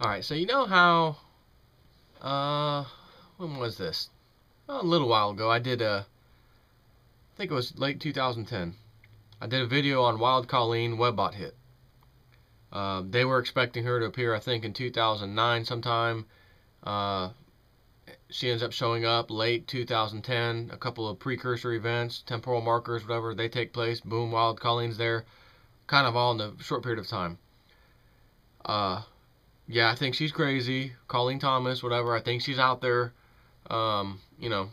Alright, so you know how, when was this? A little while ago, I think it was late 2010. I did a video on Wild Colleen Webbot hit. They were expecting her to appear, I think, in 2009 sometime. Uh, she ends up showing up late 2010. A couple of precursor events, temporal markers, whatever, they take place. Boom, Wild Colleen's there. Kind of all in a short period of time. Uh, yeah, I think she's crazy. Colleen Thomas, whatever. I think she's out there. You know,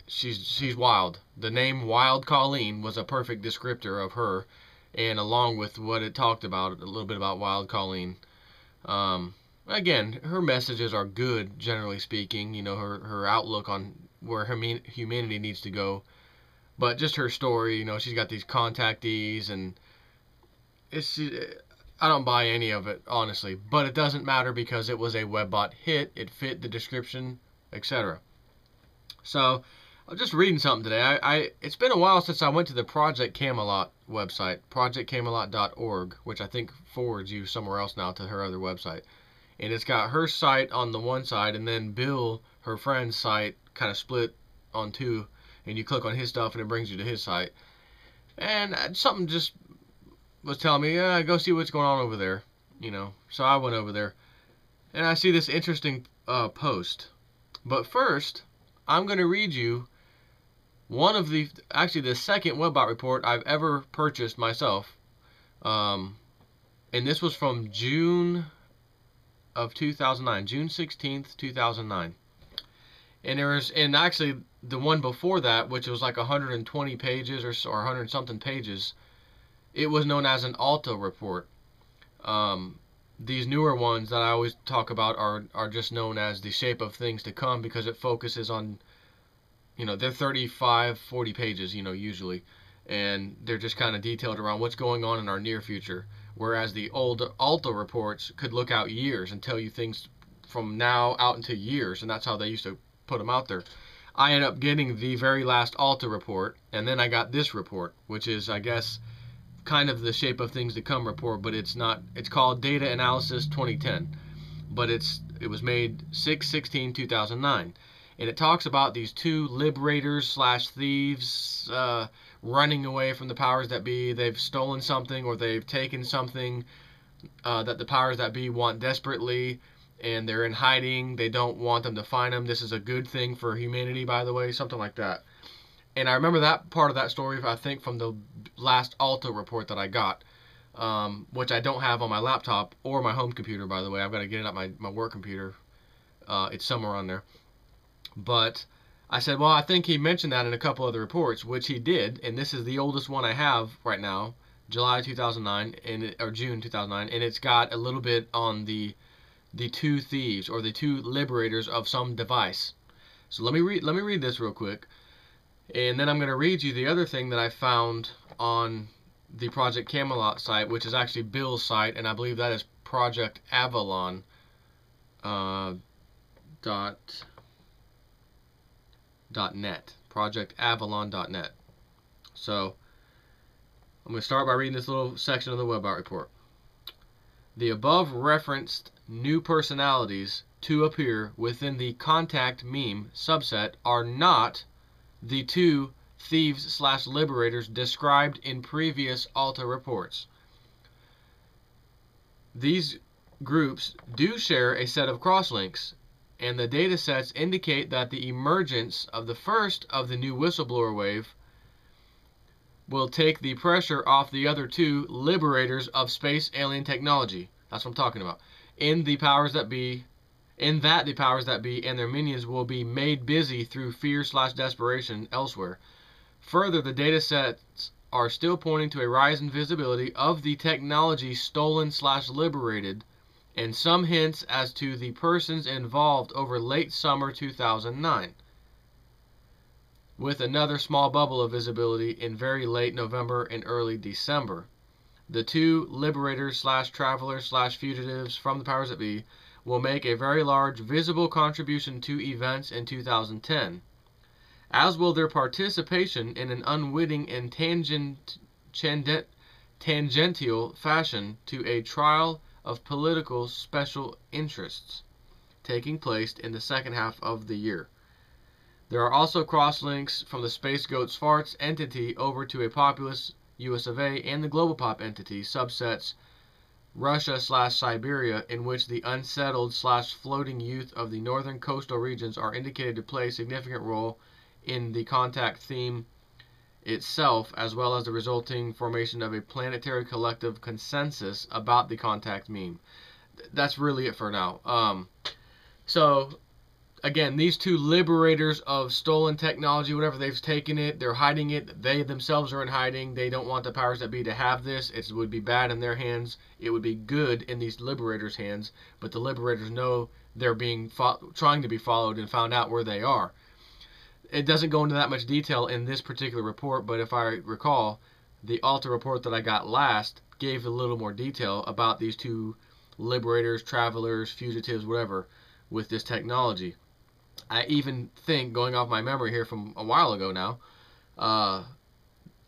she's wild. The name Wild Colleen was a perfect descriptor of her, and along with what it talked about, a little bit about Wild Colleen. Again, her messages are good, generally speaking. You know, her outlook on where humanity needs to go. But just her story, you know, she's got these contactees, and it's I don't buy any of it, honestly. But it doesn't matter because it was a Webbot hit. It fit the description, etc. So I'm just reading something today. It's been a while since I went to the Project Camelot website, projectcamelot.org, which I think forwards you somewhere else now to her other website. And it's got her site on the one side, and then Bill, her friend's site, kind of split on two. And you click on his stuff, and it brings you to his site. And something just was telling me, go see what's going on over there. You know, so I went over there, and I see this interesting post. But first, I'm going to read you actually the second Webbot report I've ever purchased myself. And this was from June of 2009, June 16th, 2009. And actually the one before that, which was like 120 pages or 100 something pages, it was known as an Alta report. These newer ones that I always talk about are just known as the shape of things to come, because it focuses on, you know, they're 35, 40 pages, you know, usually. And they're just kind of detailed around what's going on in our near future. Whereas the old Alta reports could look out years and tell you things from now out into years. And that's how they used to put them out there. I ended up getting the very last Alta report. And then I got this report, which is, I guess, kind of the shape of things to come report, but it's not. It's called Data Analysis 2010, but it was made 6/16/2009, and it talks about these two liberators / thieves running away from the powers that be. They've stolen something, or they've taken something that the powers that be want desperately, and they're in hiding. They don't want them to find them. This is a good thing for humanity, by the way, something like that. And I remember that part of that story, I think, from the last Alta report that I got, which I don't have on my laptop or my home computer, by the way. I've got to get it on my work computer. It's somewhere on there. But I said, well, I think he mentioned that in a couple other reports, which he did. And this is the oldest one I have right now, July 2009, or June 2009. And it's got a little bit on the two thieves, or the two liberators of some device. So let me read this real quick. And then I'm going to read you the other thing that I found on the Project Camelot site, which is actually Bill's site, and I believe that is Project Avalon .net. ProjectAvalon.net. So I'm going to start by reading this little section of the Webbot report. The above referenced new personalities to appear within the contact meme subset are not the two thieves / liberators described in previous Alta reports. These groups do share a set of crosslinks, and the data sets indicate that the emergence of the first of the new whistleblower wave will take the pressure off the other two liberators of space alien technology. That's what I'm talking about. In that the powers that be and their minions will be made busy through fear / desperation elsewhere. Further, the data sets are still pointing to a rise in visibility of the technology stolen / liberated, and some hints as to the persons involved over late summer 2009, with another small bubble of visibility in very late November and early December. The two liberators / travelers / fugitives from the powers that be will make a very large visible contribution to events in 2010, as will their participation in an unwitting and tangential fashion to a trial of political special interests taking place in the second half of the year. There are also cross-links from the Space Goats Farts entity over to a populous US of A and the Global Pop entity subsets Russia/Siberia, in which the unsettled/floating youth of the northern coastal regions are indicated to play a significant role in the contact theme itself, as well as the resulting formation of a planetary collective consensus about the contact meme. That's really it for now. So again, these two liberators of stolen technology, whatever, they've taken it, they're hiding it, they themselves are in hiding, they don't want the powers that be to have this, it would be bad in their hands, it would be good in these liberators' hands, but the liberators know they're being trying to be followed and found out where they are. It doesn't go into that much detail in this particular report, but if I recall, the Alta report that I got last gave a little more detail about these two liberators, travelers, fugitives, whatever, with this technology. I even think, going off my memory here from a while ago now,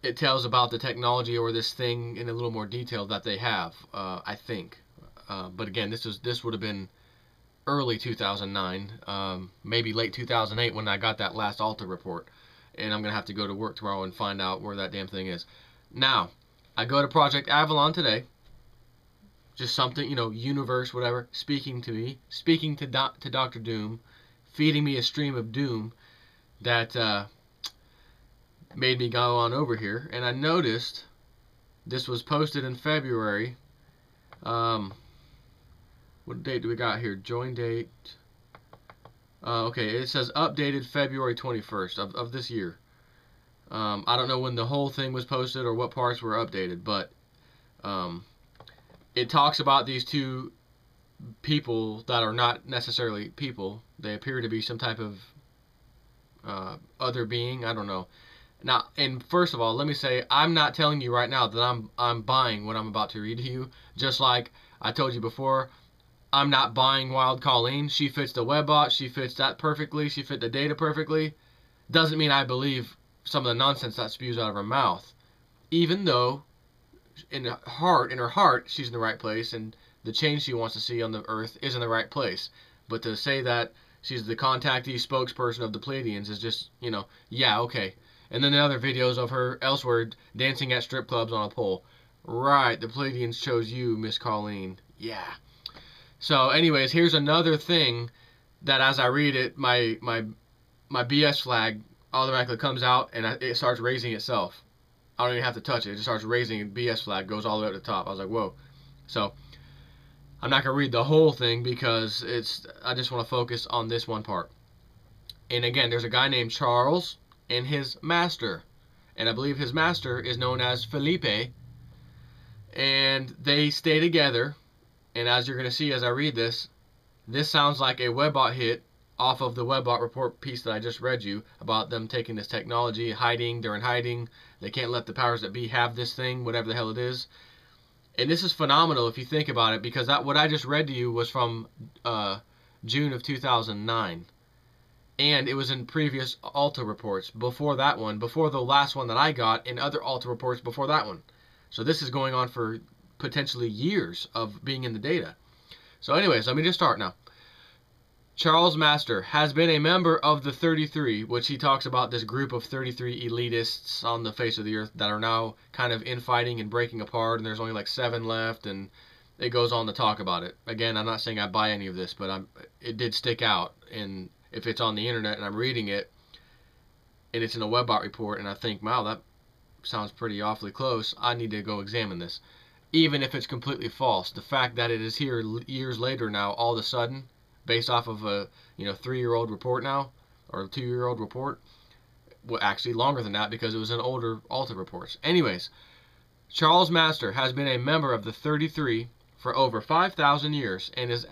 it tells about the technology or this thing in a little more detail that they have, I think. But again, this would have been early 2009, maybe late 2008 when I got that last Alta report. And I'm going to have to go to work tomorrow and find out where that damn thing is. Now, I go to Project Avalon today. Just something, universe, whatever, speaking to me, speaking to Dr. Doom, feeding me a stream of doom that made me go on over here. And I noticed this was posted in February. What date do we got here? Join date. Okay, it says updated February 21st of this year. I don't know when the whole thing was posted or what parts were updated, but it talks about these two people that are not necessarily people. They appear to be some type of other being. I don't know. Now, and first of all, let me say, I'm not telling you right now that I'm buying what I'm about to read to you. Just like I told you before, I'm not buying Wild Colleen. She fits the webbot. She fits that perfectly. She fit the data perfectly. Doesn't mean I believe some of the nonsense that spews out of her mouth. Even though, in her heart, she's in the right place, and the change she wants to see on the Earth is in the right place. But to say that she's the contactee spokesperson of the Pleiadians is just, yeah, okay. And then the other videos of her elsewhere dancing at strip clubs on a pole. Right, the Pleiadians chose you, Miss Colleen. Yeah. So, anyways, here's another thing that as I read it, my BS flag automatically comes out and it starts raising itself. I don't even have to touch it. It just starts raising, and BS flag goes all the way up to the top. I was like, whoa. So, I'm not going to read the whole thing because I just want to focus on this one part. And again, there's a guy named Charles and his master. And I believe his master is known as Felipe. And they stay together. And as you're going to see as I read this sounds like a webbot hit off of the webbot report piece that I just read you about them taking this technology, hiding, they're in hiding, they can't let the powers that be have this thing, whatever the hell it is. And this is phenomenal if you think about it, because what I just read to you was from June of 2009. And it was in previous Alta reports before that one, before the last one that I got, and other Alta reports before that one. So this is going on for potentially years of being in the data. So anyways, let me just start now. Charles Master has been a member of the 33, which he talks about this group of 33 elitists on the face of the earth that are now kind of infighting and breaking apart, and there's only like 7 left, and it goes on to talk about it. Again, I'm not saying I buy any of this, but it did stick out, and if it's on the internet and I'm reading it, and it's in a webbot report, and I think, wow, that sounds pretty awfully close, I need to go examine this. Even if it's completely false, the fact that it is here years later now, all of a sudden, based off of a 3-year-old report now, or a 2-year-old report, well, actually longer than that because it was an older Alta reports. Anyways, Charles Master has been a member of the 33 for over 5,000 years and is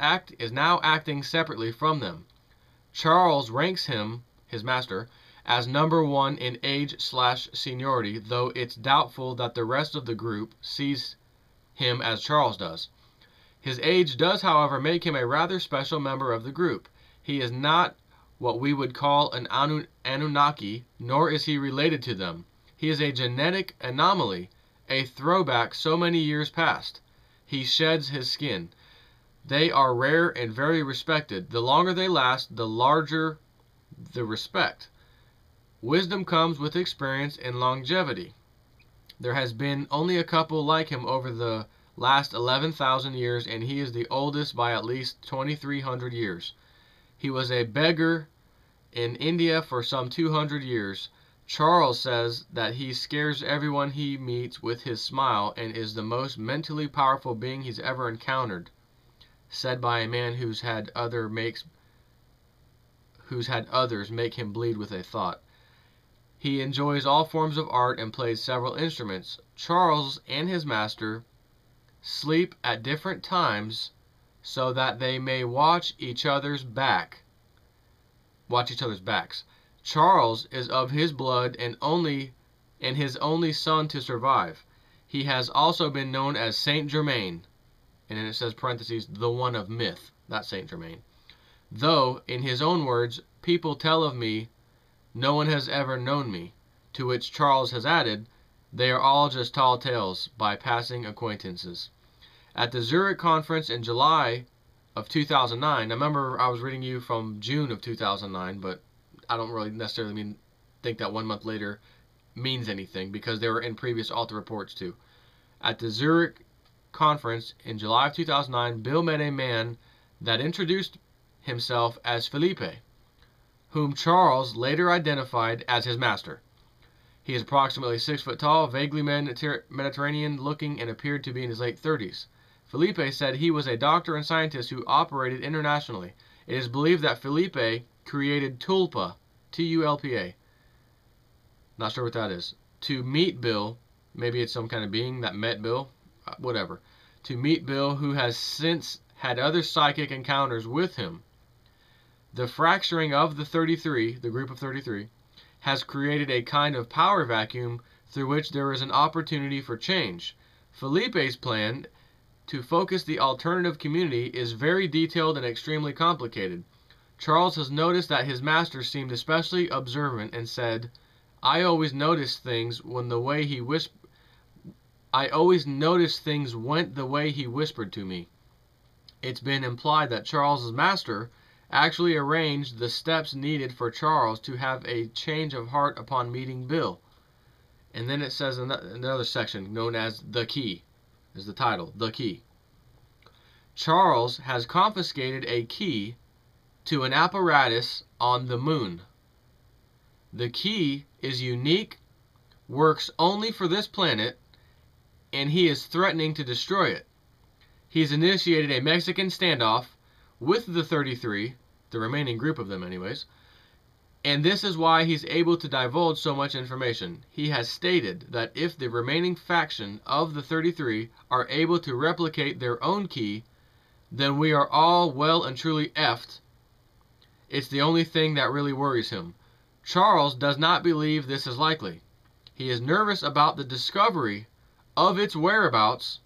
now acting separately from them. Charles ranks him, his master, as number 1 in age/seniority, though it's doubtful that the rest of the group sees him as Charles does. His age does, however, make him a rather special member of the group. He is not what we would call an Anunnaki, nor is he related to them. He is a genetic anomaly, a throwback so many years past. He sheds his skin. They are rare and very respected. The longer they last, the larger the respect. Wisdom comes with experience and longevity. There has been only a couple like him over the last 11,000 years, and he is the oldest by at least 2,300 years. He was a beggar in India for some 200 years. Charles says that he scares everyone he meets with his smile and is the most mentally powerful being he's ever encountered, said by a man who's had others make him bleed with a thought. He enjoys all forms of art and plays several instruments. Charles and his master sleep at different times so that they may watch each other's backs. Charles is of his blood and his only son to survive. He has also been known as Saint Germain, and then it says parentheses, the one of myth. That's Saint Germain. Though, in his own words, people tell of me, no one has ever known me, to which Charles has added, they are all just tall tales by passing acquaintances. At the Zurich conference in July of 2009, I remember I was reading you from June of 2009, but I don't really necessarily think that 1 month later means anything, because they were in previous Alta reports too. At the Zurich conference in July of 2009, Bill met a man that introduced himself as Felipe, whom Charles later identified as his master. He is approximately 6 foot tall, vaguely Mediterranean looking, and appeared to be in his late 30s. Felipe said he was a doctor and scientist who operated internationally. It is believed that Felipe created Tulpa, T-U-L-P-A. Not sure what that is. To meet Bill, maybe it's some kind of being that met Bill, whatever. To meet Bill, who has since had other psychic encounters with him. The fracturing of the 33, the group of 33, has created a kind of power vacuum through which there is an opportunity for change. Felipe's plan to focus the alternative community is very detailed and extremely complicated. Charles has noticed that his master seemed especially observant and said, I always noticed things went the way he whispered to me. It's been implied that Charles's master actually arranged the steps needed for Charles to have a change of heart upon meeting Bill. And then it says in another section known as The Key, is the title, The Key. Charles has confiscated a key to an apparatus on the moon. The key is unique, works only for this planet, and he is threatening to destroy it. He's initiated a Mexican standoff with the 33, the remaining group of them anyways, and this is why he's able to divulge so much information. He has stated that if the remaining faction of the 33 are able to replicate their own key, then we are all well and truly effed. It's the only thing that really worries him. Charles does not believe this is likely. He is nervous about the discovery of its whereabouts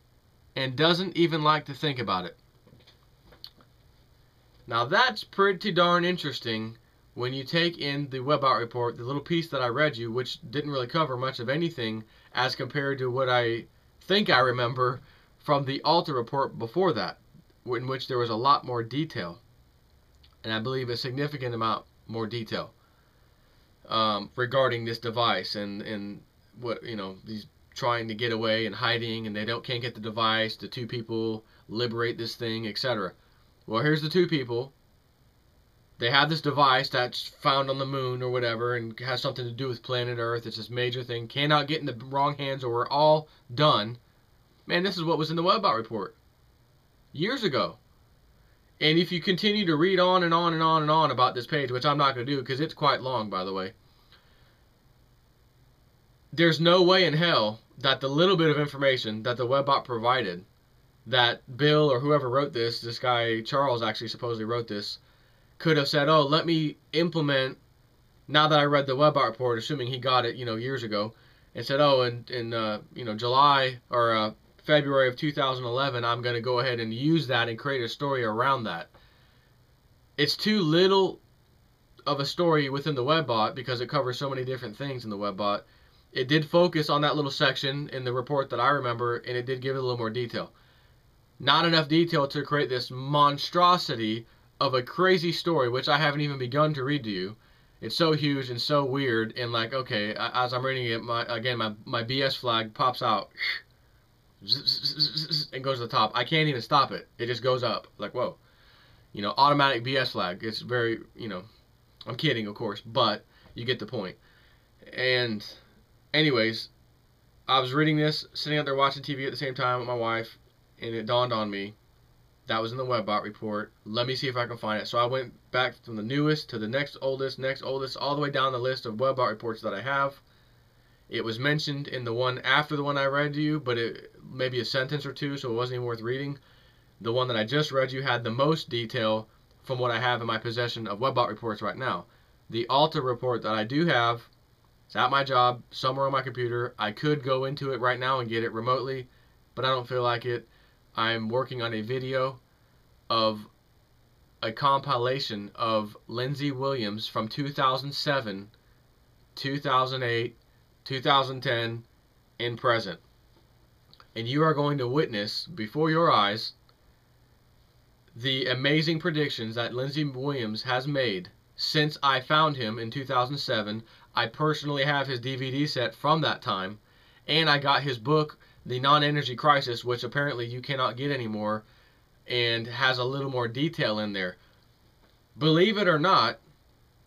and doesn't even like to think about it. Now that's pretty darn interesting when you take in the WebAuth report, the little piece that I read you, which didn't really cover much of anything as compared to what I think I remember from the Alta report before that, in which there was a lot more detail, and I believe a significant amount more detail regarding this device and what, these trying to get away and hiding, and they can't get the device. The two people liberate this thing, etc. Well, here's the two people. They have this device that's found on the moon or whatever and has something to do with planet Earth. It's this major thing. Cannot get in the wrong hands or we're all done. Man, this is what was in the WebAuth report years ago. And if you continue to read on and on and on and on about this page, which I'm not going to do because it's quite long, by the way, there's no way in hell that the little bit of information that the WebAuth provided, that Bill or whoever wrote this guy Charles actually supposedly wrote this, could have said, oh, let me implement, now that I read the WebAuth report, assuming he got it, years ago, and said, oh, in July or February of 2011, I'm going to go ahead and use that and create a story around that. It's too little of a story within the WebAuth because it covers so many different things in the WebAuth. It did focus on that little section in the report that I remember, and it did give it a little more detail. Not enough detail to create this monstrosity of a crazy story, which I haven't even begun to read to you. It's so huge and so weird, and like, okay, as I'm reading it, my BS flag pops out and goes to the top. I can't even stop it. It just goes up. Like, whoa. Automatic BS flag. It's very, I'm kidding, of course, but you get the point. And anyways, I was reading this, sitting out there watching TV at the same time with my wife, and it dawned on me that was in the WebBot report. Let me see if I can find it. So I went back from the newest to the next oldest, all the way down the list of WebBot reports that I have. It was mentioned in the one after the one I read to you, but it maybe a sentence or two, so it wasn't even worth reading. The one that I just read you had the most detail from what I have in my possession of WebBot reports right now. The Alta report that I do have, it's at my job, somewhere on my computer. I could go into it right now and get it remotely, but I don't feel like it. I'm working on a video of a compilation of Lindsey Williams from 2007, 2008, 2010, and present. And you are going to witness before your eyes the amazing predictions that Lindsey Williams has made since I found him in 2007. I personally have his DVD set from that time, and I got his book, The Non-Energy Crisis, which apparently you cannot get anymore, and has a little more detail in there. Believe it or not,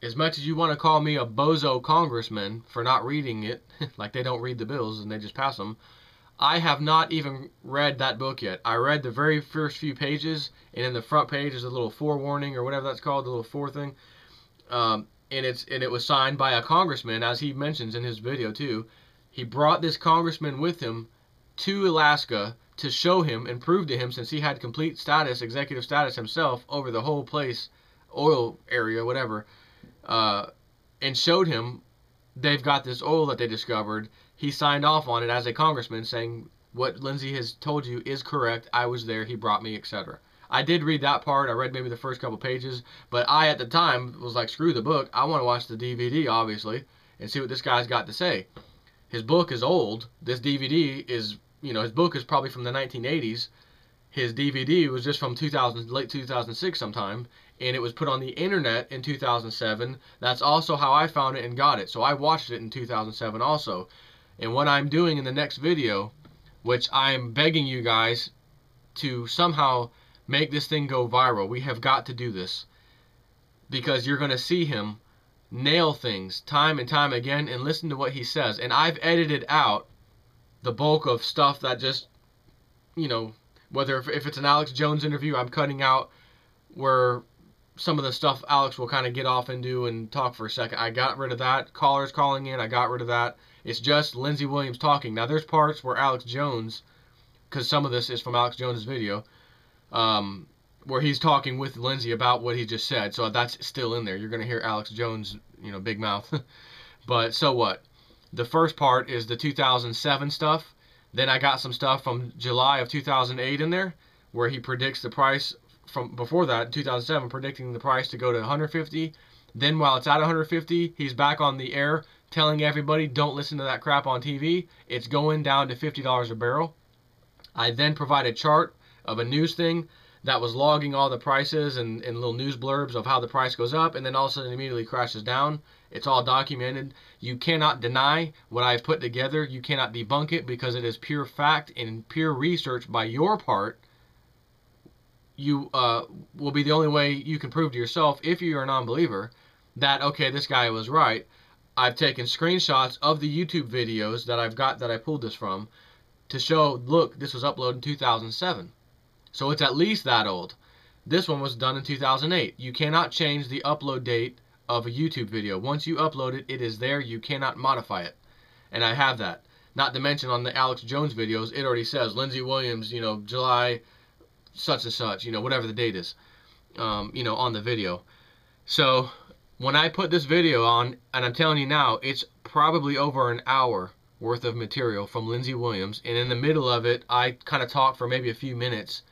as much as you want to call me a bozo congressman for not reading it, like they don't read the bills and they just pass them, I have not even read that book yet. I read the very first few pages, and in the front page is a little forewarning or whatever that's called, the little fore thing. And it was signed by a congressman, as he mentions in his video too. He brought this congressman with him to Alaska to show him and prove to him, since he had complete status, executive status himself over the whole place, oil area, whatever, and showed him they've got this oil that they discovered. He signed off on it as a congressman, saying what Lindsey has told you is correct. I was there. He brought me, etc. I did read that part. I read maybe the first couple pages, but I at the time was like, screw the book. I want to watch the DVD, obviously, and see what this guy's got to say. His book is old. This DVD is, his book is probably from the 1980s. His DVD was just from late 2006 sometime, and it was put on the internet in 2007. That's also how I found it and got it. So I watched it in 2007 also. And what I'm doing in the next video, which I'm begging you guys to somehow make this thing go viral. We have got to do this, because you're going to see him nail things time and time again, and listen to what he says. And I've edited out the bulk of stuff that just, whether if it's an Alex Jones interview, I'm cutting out where some of the stuff Alex will kind of get off and do and talk for a second. I got rid of that. Callers calling in, I got rid of that. It's just Lindsey Williams talking. Now, there's parts where Alex Jones, because some of this is from Alex Jones' video, where he's talking with Lindsey about what he just said. So that's still in there. You're going to hear Alex Jones, big mouth. But so what? The first part is the 2007 stuff. Then I got some stuff from July of 2008 in there, where he predicts the price from before that, 2007, predicting the price to go to 150. Then while it's at 150, he's back on the air telling everybody, don't listen to that crap on TV. It's going down to $50 a barrel. I then provide a chart of a news thing that was logging all the prices and little news blurbs of how the price goes up, and then all of a sudden immediately crashes down. It's all documented. You cannot deny what I've put together. You cannot debunk it, because it is pure fact and pure research by your part. You will be the only way you can prove to yourself, if you're a non-believer, that, okay, this guy was right. I've taken screenshots of the YouTube videos that I've got that I pulled this from to show, look, this was uploaded in 2007. So it's at least that old. This one was done in 2008. You cannot change the upload date of a YouTube video. Once you upload it, it is there. You cannot modify it. And I have that. Not to mention on the Alex Jones videos, it already says Lindsey Williams, July such and such, whatever the date is, on the video. So when I put this video on, and I'm telling you now, it's probably over an hour worth of material from Lindsey Williams, and in the middle of it, I kind of talk for maybe a few minutes.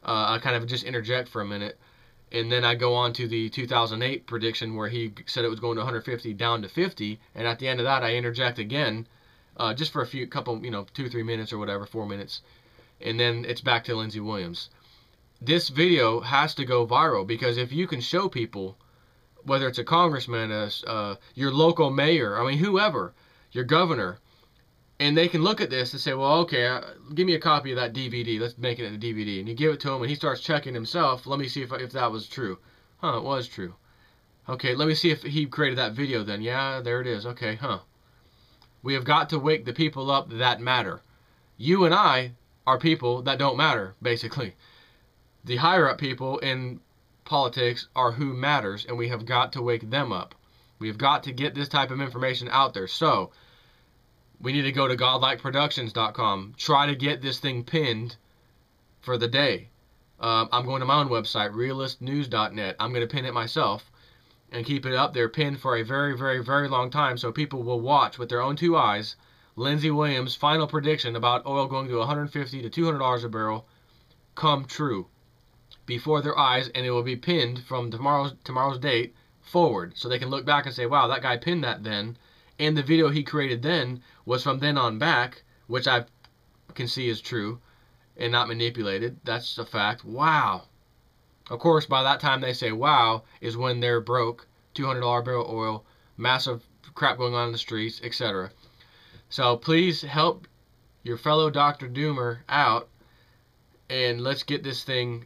I kind of just interject for a minute, and then I go on to the 2008 prediction where he said it was going to 150 down to 50, and at the end of that, I interject again, just for a couple, 2-3 minutes or whatever, 4 minutes, and then it's back to Lindsey Williams. This video has to go viral, because if you can show people, whether it's a congressman, your local mayor, I mean, whoever, your governor, and they can look at this and say, well, okay, give me a copy of that DVD. Let's make it a DVD. And you give it to him, and he starts checking himself. Let me see if that was true. Huh, it was true. Okay, let me see if he created that video then. Yeah, there it is. Okay, huh. We have got to wake the people up that matter. You and I are people that don't matter, basically. The higher-up people in politics are who matters, and we have got to wake them up. We have got to get this type of information out there. So we need to go to godlikeproductions.com. Try to get this thing pinned for the day. I'm going to my own website, realistnews.net. I'm going to pin it myself and keep it up there pinned for a very, very, very long time, so people will watch with their own two eyes Lindsey Williams' final prediction about oil going to $150 to $200 a barrel come true before their eyes, and it will be pinned from tomorrow's date forward, so they can look back and say, wow, that guy pinned that then, and the video he created then was from then on back, which I can see is true and not manipulated. That's a fact. Wow. Of course, by that time they say wow is when they're broke, $200 barrel oil, massive crap going on in the streets, etc. So please help your fellow Dr. Doomer out, and let's get this thing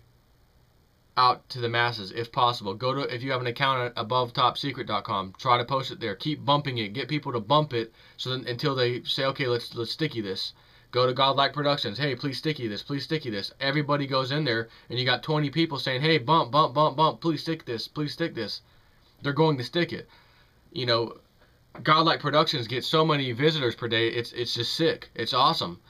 out to the masses if possible. Go to, if you have an account at abovetopsecret.com, try to post it there. Keep bumping it. Get people to bump it so that until they say, okay, let's sticky this. Go to Godlike Productions. Hey, please sticky this. Please sticky this. Everybody goes in there, and you got 20 people saying, hey, bump, bump, bump, bump. Please stick this. Please stick this. They're going to stick it. You know, Godlike Productions gets so many visitors per day. It's just sick. It's awesome.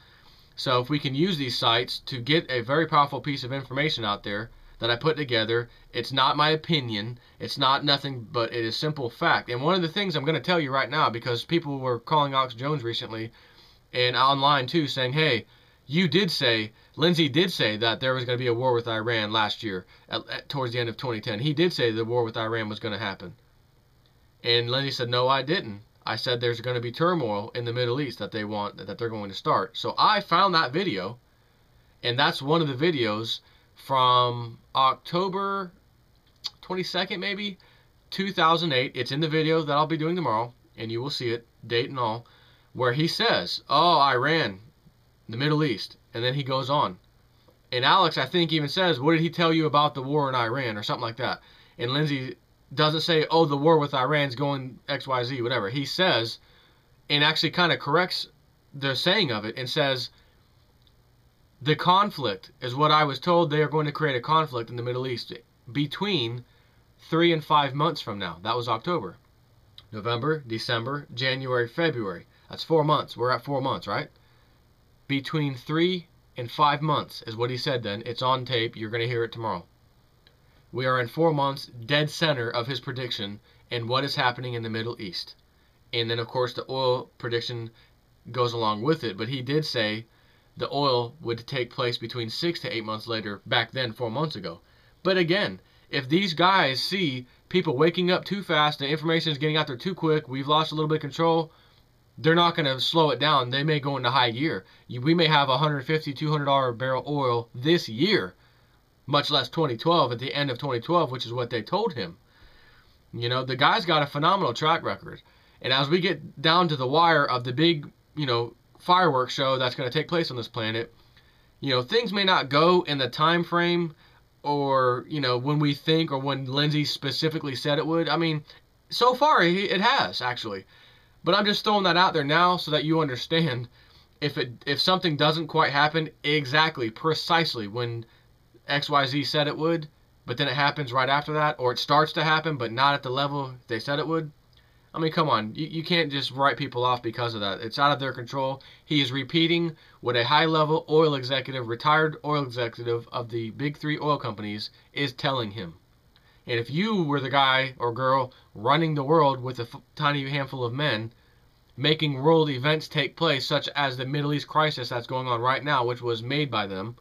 So if we can use these sites to get a very powerful piece of information out there that I put together, it's not my opinion, it's not nothing, but it is simple fact. And one of the things I'm going to tell you right now, because people were calling Alex Jones recently, and online too, saying, hey, you did say, Lindsey did say that there was going to be a war with Iran last year, towards the end of 2010. He did say the war with Iran was going to happen. And Lindsey said, no, I didn't. I said there's going to be turmoil in the Middle East that they're going to start. So I found that video, and that's one of the videos from October 22nd, maybe, 2008. It's in the video that I'll be doing tomorrow, and you will see it, date and all, where he says, oh, Iran, the Middle East, and then he goes on. And Alex, I think, even says, what did he tell you about the war in Iran, or something like that. And Lindsey doesn't say, oh, the war with Iran's going XYZ, whatever. He says, and actually kind of corrects the saying of it, and says, the conflict is what I was told. They are going to create a conflict in the Middle East between 3 and 5 months from now. That was October. November, December, January, February. That's 4 months. We're at 4 months, right? Between 3 and 5 months is what he said then. It's on tape. You're going to hear it tomorrow. We are in 4 months, dead center of his prediction and what is happening in the Middle East. And then, of course, the oil prediction goes along with it. But he did say the oil would take place between 6 to 8 months later, back then, 4 months ago. But again, if these guys see people waking up too fast, the information is getting out there too quick, we've lost a little bit of control, they're not going to slow it down. They may go into high gear. We may have $150, $200 barrel oil this year, much less 2012, at the end of 2012, which is what they told him. You know, the guy's got a phenomenal track record. And as we get down to the wire of the big, you know, fireworks show that's going to take place on this planet, you know, things may not go in the time frame or, you know, when we think, or when Lindsey specifically said it would. I mean, so far it has, actually. But I'm just throwing that out there now so that you understand if something doesn't quite happen exactly, precisely when XYZ said it would, but then it happens right after that, or it starts to happen but not at the level they said it would. I mean, come on. You can't just write people off because of that. It's out of their control. He is repeating what a high-level oil executive, retired oil executive of the big 3 oil companies is telling him. And if you were the guy or girl running the world with a tiny handful of men, making world events take place, such as the Middle East crisis that's going on right now, which was made by them,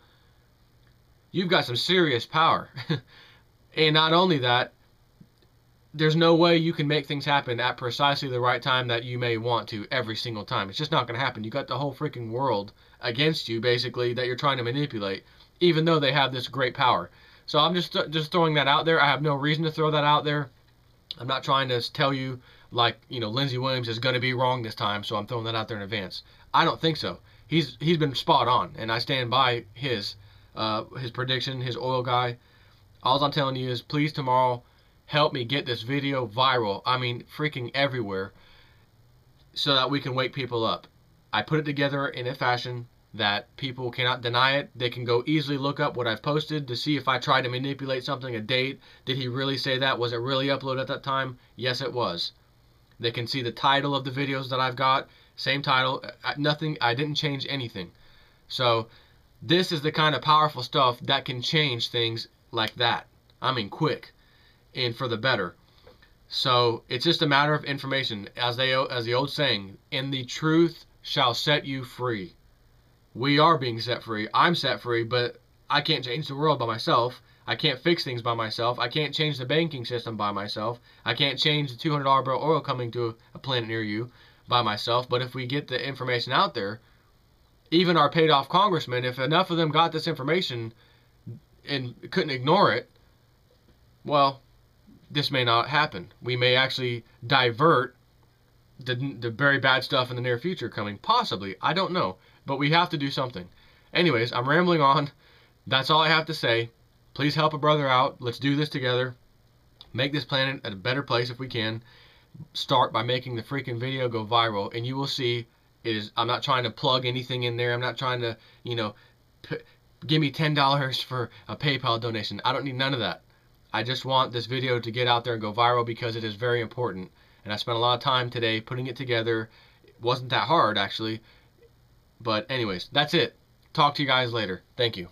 you've got some serious power. And not only that, there's no way you can make things happen at precisely the right time that you may want to every single time. It's just not going to happen. You got the whole freaking world against you, basically, that you're trying to manipulate, even though they have this great power. So I'm just throwing that out there. I have no reason to throw that out there. I'm not trying to tell you, like, Lindsey Williams is going to be wrong this time, so I'm throwing that out there in advance. I don't think so. He's been spot on, and I stand by his prediction, his oil guy. All I'm telling you is, please, tomorrow, help me get this video viral. I mean, freaking everywhere, so that we can wake people up. I put it together in a fashion that people cannot deny it. They can go easily look up what I've posted to see if I tried to manipulate something, a date. Did he really say that? Was it really uploaded at that time? Yes, it was. They can see the title of the videos that I've got. Same title. Nothing. I didn't change anything. So this is the kind of powerful stuff that can change things like that. I mean, quick. And for the better. So it's just a matter of information, as the old saying, and the truth shall set you free. We are being set free. I'm set free, but I can't change the world by myself. I can't fix things by myself. I can't change the banking system by myself. I can't change the $200 barrel oil coming to a planet near you by myself. But if we get the information out there, even our paid off congressmen, if enough of them got this information and couldn't ignore it, well, this may not happen. We may actually divert the very bad stuff in the near future coming. Possibly. I don't know. But we have to do something. Anyways, I'm rambling on. That's all I have to say. Please help a brother out. Let's do this together. Make this planet a better place if we can. Start by making the freaking video go viral. And you will see, I'm not trying to plug anything in there. I'm not trying to, give me $10 for a PayPal donation. I don't need none of that. I just want this video to get out there and go viral because it is very important. And I spent a lot of time today putting it together. It wasn't that hard, actually. But anyways, that's it. Talk to you guys later. Thank you.